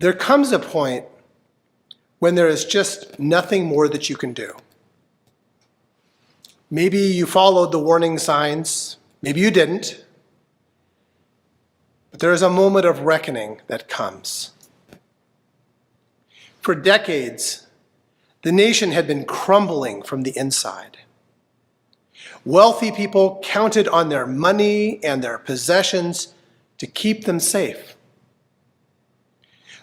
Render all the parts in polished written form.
There comes a point when there is just nothing more that you can do. Maybe you followed the warning signs, maybe you didn't, but there is a moment of reckoning that comes. For decades, the nation had been crumbling from the inside. Wealthy people counted on their money and their possessions to keep them safe.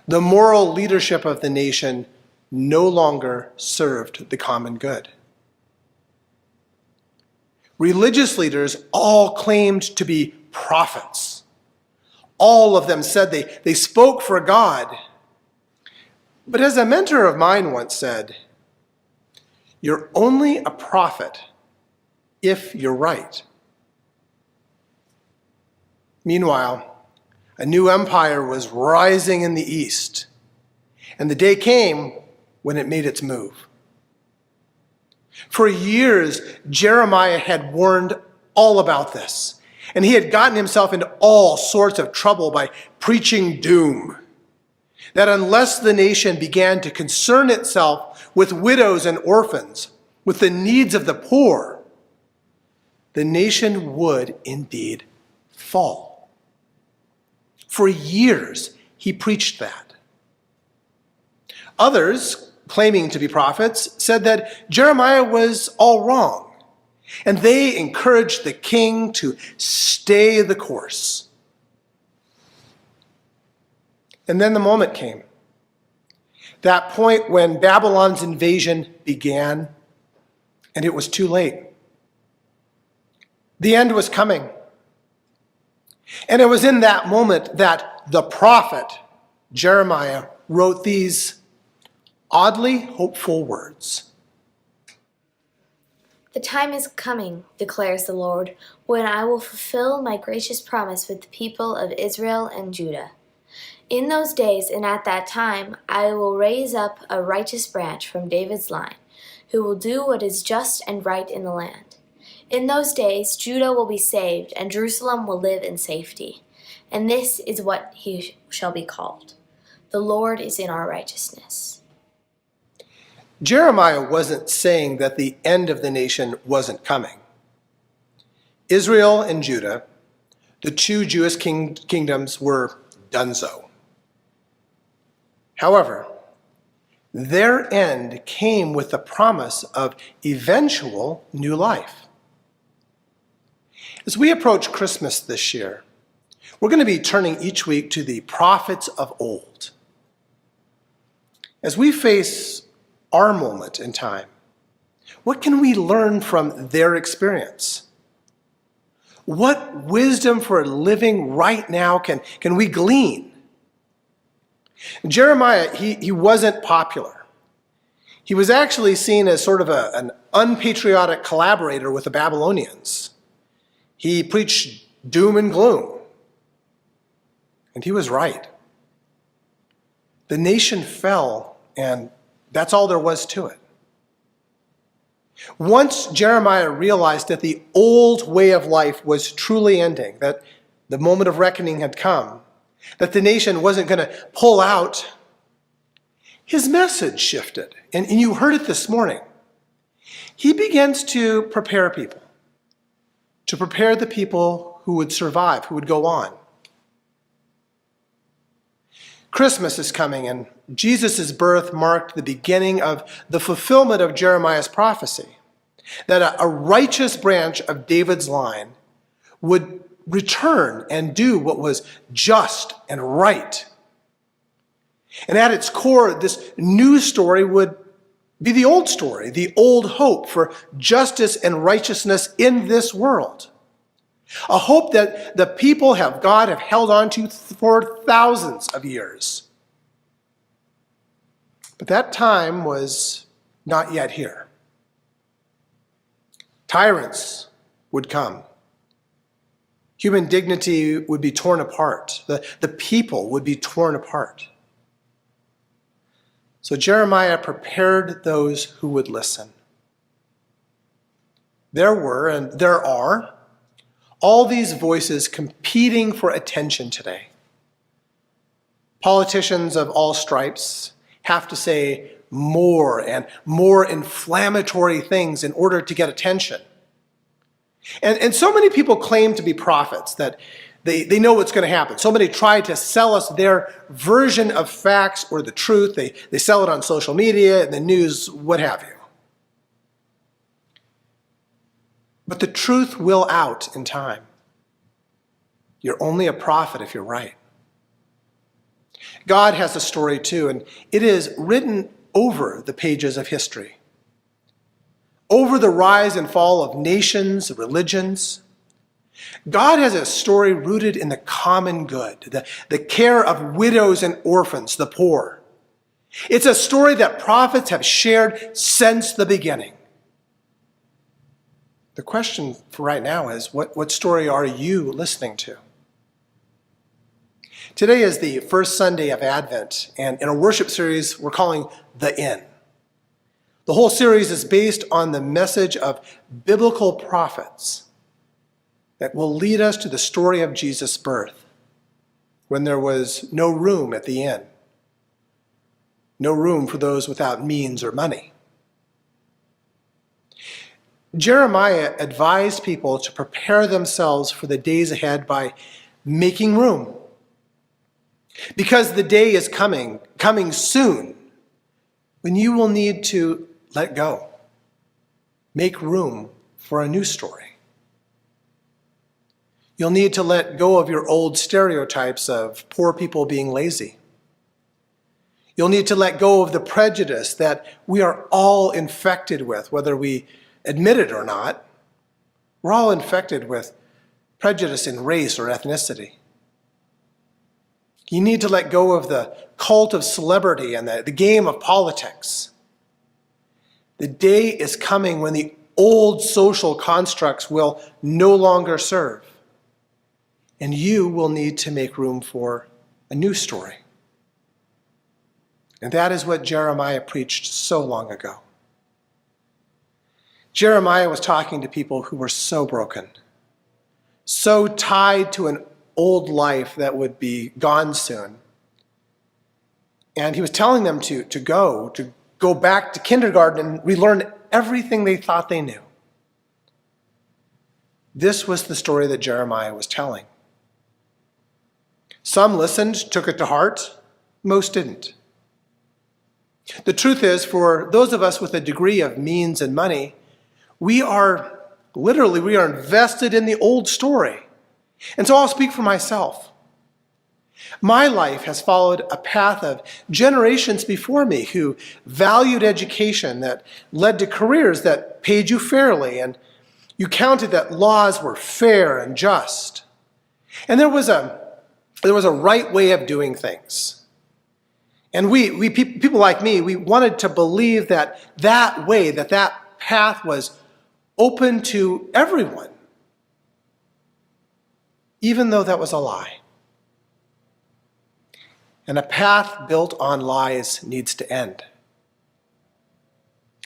The moral leadership of the nation no longer served the common good. Religious leaders all claimed to be prophets. All of them said they spoke for God. But as a mentor of mine once said, "You're only a prophet if you're right." Meanwhile, a new empire was rising in the east, and the day came when it made its move. For years, Jeremiah had warned all about this, and he had gotten himself into all sorts of trouble by preaching doom. That unless the nation began to concern itself with widows and orphans, with the needs of the poor, the nation would indeed fall. For years, he preached that. Others, claiming to be prophets, said that Jeremiah was all wrong, and they encouraged the king to stay the course. And then the moment came. That point when Babylon's invasion began, and it was too late. The end was coming. And it was in that moment that the prophet Jeremiah wrote these oddly hopeful words. "The time is coming, declares the Lord, when I will fulfill my gracious promise with the people of Israel and Judah. In those days and at that time, I will raise up a righteous branch from David's line, who will do what is just and right in the land. In those days, Judah will be saved, and Jerusalem will live in safety. And this is what he shall be called: The Lord is in our righteousness." Jeremiah wasn't saying that the end of the nation wasn't coming. Israel and Judah, the two Jewish kingdoms, were donezo. However, their end came with the promise of eventual new life. As we approach Christmas this year, we're going to be turning each week to the prophets of old. As we face our moment in time, what can we learn from their experience? What wisdom for living right now can we glean? Jeremiah, he wasn't popular. He was actually seen as sort of an unpatriotic collaborator with the Babylonians. He preached doom and gloom. And he was right. The nation fell, and that's all there was to it. Once Jeremiah realized that the old way of life was truly ending, that the moment of reckoning had come, that the nation wasn't going to pull out, his message shifted. And you heard it this morning. He begins to prepare people, to prepare the people who would survive, who would go on. Christmas is coming, and Jesus' birth marked the beginning of the fulfillment of Jeremiah's prophecy, that a righteous branch of David's line would return and do what was just and right. And at its core, this new story would be the old story, the old hope for justice and righteousness in this world. A hope that the people of God have held on to for thousands of years. But that time was not yet here. Tyrants would come. Human dignity would be torn apart. The people would be torn apart. So Jeremiah prepared those who would listen. There were, and there are, all these voices competing for attention today. Politicians of all stripes have to say more and more inflammatory things in order to get attention. And so many people claim to be prophets that they know what's going to happen. So many try to sell us their version of facts or the truth. They sell it on social media, in the news, what have you. But the truth will out in time. You're only a prophet if you're right. God has a story too, and it is written over the pages of history. Over the rise and fall of nations, religions. God has a story rooted in the common good, the care of widows and orphans, the poor. It's a story that prophets have shared since the beginning. The question for right now is, what story are you listening to? Today is the first Sunday of Advent, and in a worship series we're calling The Inn. The whole series is based on the message of biblical prophets that will lead us to the story of Jesus' birth, when there was no room at the inn, no room for those without means or money. Jeremiah advised people to prepare themselves for the days ahead by making room. Because the day is coming soon, when you will need to let go. Make room for a new story. You'll need to let go of your old stereotypes of poor people being lazy. You'll need to let go of the prejudice that we are all infected with, whether we admit it or not. We're all infected with prejudice in race or ethnicity. You need to let go of the cult of celebrity and the game of politics. The day is coming when the old social constructs will no longer serve, and you will need to make room for a new story. And that is what Jeremiah preached so long ago. Jeremiah was talking to people who were so broken, so tied to an old life that would be gone soon. And he was telling them to go back to kindergarten and relearn everything they thought they knew. This was the story that Jeremiah was telling. Some listened, took it to heart. Most didn't. The truth is, for those of us with a degree of means and money, we are invested in the old story. And so I'll speak for myself. My life has followed a path of generations before me who valued education that led to careers that paid you fairly, and you counted that laws were fair and just. And there was a right way of doing things. And we people like me, we wanted to believe that way, that path was open to everyone, even though that was a lie. And a path built on lies needs to end.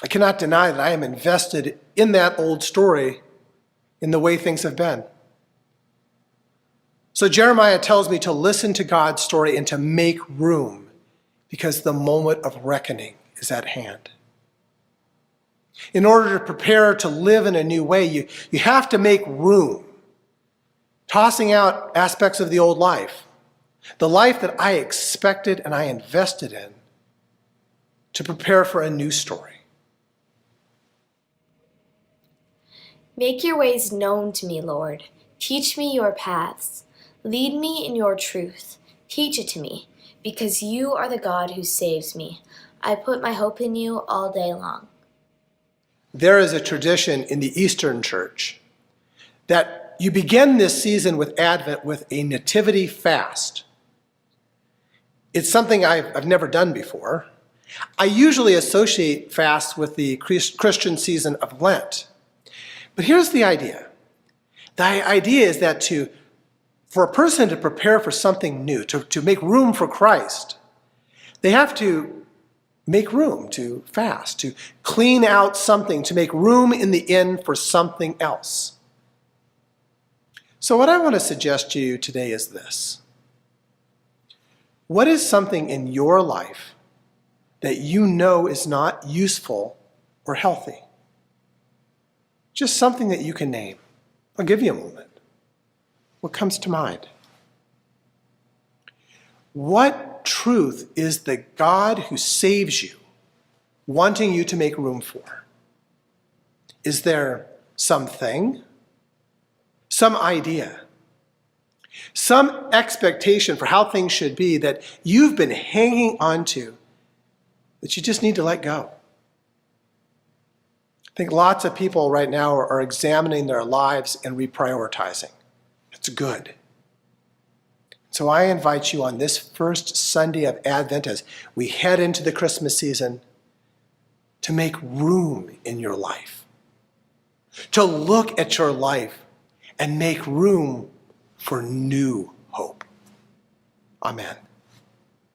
I cannot deny that I am invested in that old story in the way things have been. So Jeremiah tells me to listen to God's story and to make room, because the moment of reckoning is at hand. In order to prepare to live in a new way, you have to make room, tossing out aspects of the old life, the life that I expected and I invested in, to prepare for a new story. Make your ways known to me, Lord. Teach me your paths. Lead me in your truth. Teach it to me, because you are the God who saves me. I put my hope in you all day long. There is a tradition in the Eastern Church that you begin this season with Advent with a nativity fast. It's something I've never done before. I usually associate fasts with the Christian season of Lent. But here's the idea. The idea is that for a person to prepare for something new, to make room for Christ, they have to make room to fast, to clean out something, to make room in the inn for something else. So what I want to suggest to you today is this. What is something in your life that you know is not useful or healthy? Just something that you can name. I'll give you a moment. What comes to mind? What truth is the God who saves you wanting you to make room for? Is there something, some idea, some expectation for how things should be that you've been hanging on to that you just need to let go? I think lots of people right now are examining their lives and reprioritizing. It's good. So I invite you on this first Sunday of Advent, as we head into the Christmas season, to make room in your life, to look at your life and make room for new hope. Amen.